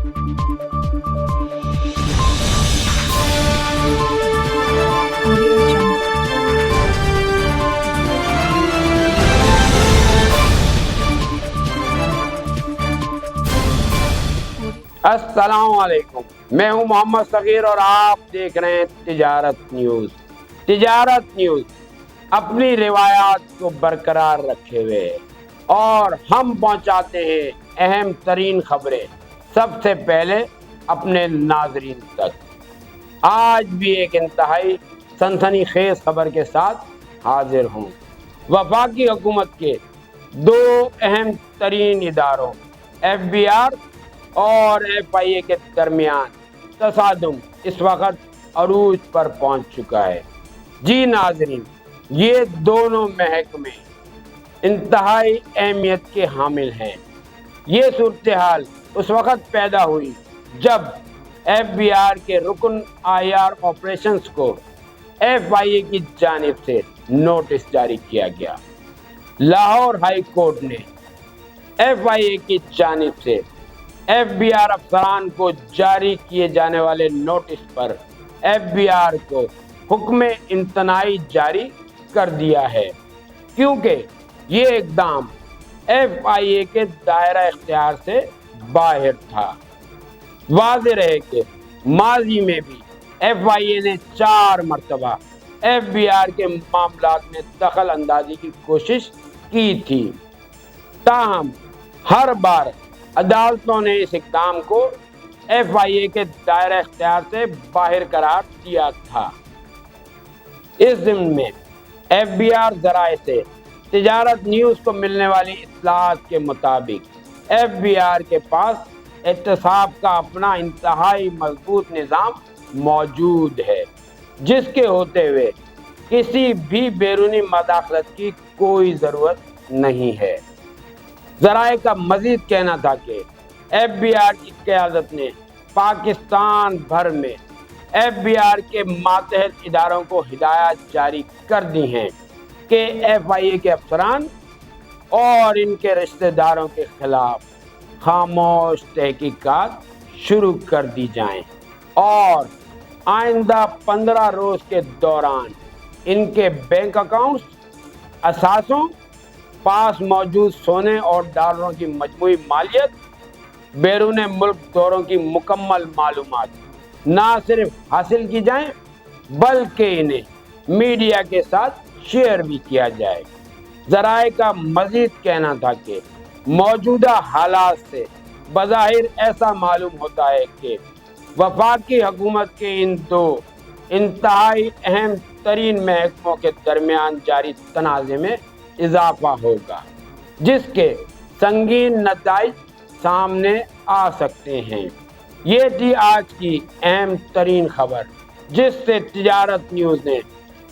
السلام علیکم، میں ہوں محمد صغیر اور آپ دیکھ رہے ہیں تجارت نیوز۔ تجارت نیوز اپنی روایات کو برقرار رکھے ہوئے اور ہم پہنچاتے ہیں اہم ترین خبریں سب سے پہلے اپنے ناظرین تک۔ آج بھی ایک انتہائی سنسنی خیز خبر کے ساتھ حاضر ہوں۔ وفاقی حکومت کے دو اہم ترین اداروں FBI اور FIA کے درمیان تصادم اس وقت عروج پر پہنچ چکا ہے۔ جی ناظرین، یہ دونوں محکمے انتہائی اہمیت کے حامل ہیں۔ یہ صورتحال اس وقت پیدا ہوئی جب FBI کے رکن IR آپریشنز کو FIA کی جانب سے نوٹس جاری کیا گیا۔ لاہور ہائی کورٹ نے FIA کی جانب سے FBR افسران کو جاری کیے جانے والے نوٹس پر FBR کو حکم امتناعی جاری کر دیا ہے، کیونکہ یہ اقدام FIA کے دائرہ اختیار سے باہر تھا۔ واضح رہے کہ ماضی میں بھی FIA نے 4 مرتبہ FBR کے معاملات میں دخل اندازی کی کوشش کی تھی، تاہم ہر بار عدالتوں نے اس اقدام کو FIA کے دائرہ اختیار سے باہر قرار دیا تھا۔ اس ضمن میں FBR ذرائع سے تجارت نیوز کو ملنے والی اطلاعات کے مطابق FBR کے پاس احتساب کا اپنا انتہائی مضبوط نظام موجود ہے، جس کے ہوتے ہوئے کسی بھی بیرونی مداخلت کی کوئی ضرورت نہیں ہے۔ ذرائع کا مزید کہنا تھا کہ FBR کی قیادت نے پاکستان بھر میں FBR کے ماتحت اداروں کو ہدایات جاری کر دی ہیں کہ FIA کے افسران اور ان کے رشتہ داروں کے خلاف خاموش تحقیقات شروع کر دی جائیں اور آئندہ 15 روز کے دوران ان کے بینک اکاؤنٹس، اثاثوں، پاس موجود سونے اور ڈالروں کی مجموعی مالیت، بیرون ملک دوروں کی مکمل معلومات نہ صرف حاصل کی جائیں بلکہ انہیں میڈیا کے ساتھ شیئر بھی کیا جائے۔ ذرائع کا مزید کہنا تھا کہ موجودہ حالات سے بظاہر ایسا معلوم ہوتا ہے کہ وفاقی حکومت کے ان دو انتہائی اہم ترین محکموں کے درمیان جاری تنازع میں اضافہ ہوگا، جس کے سنگین نتائج سامنے آ سکتے ہیں۔ یہ تھی آج کی اہم ترین خبر، جس سے تجارت نیوز نے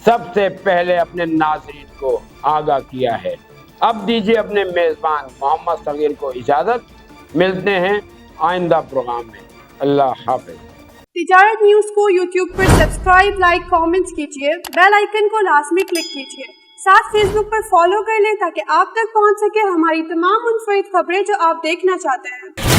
سب سے پہلے اپنے ناظرین کو آگاہ کیا ہے۔ اب دیجیے اپنے میزبان محمد صغیر کو اجازت، ملتے ہیں آئندہ پروگرام میں۔ اللہ حافظ۔ تجارت نیوز کو یوٹیوب پر سبسکرائب، لائک، کامنٹس کیجیے، بیل آئیکن کو لازمی کلک کیجیے، ساتھ فیس بک پر فالو کر لیں تاکہ آپ تک پہنچ سکے ہماری تمام منفرد خبریں جو آپ دیکھنا چاہتے ہیں۔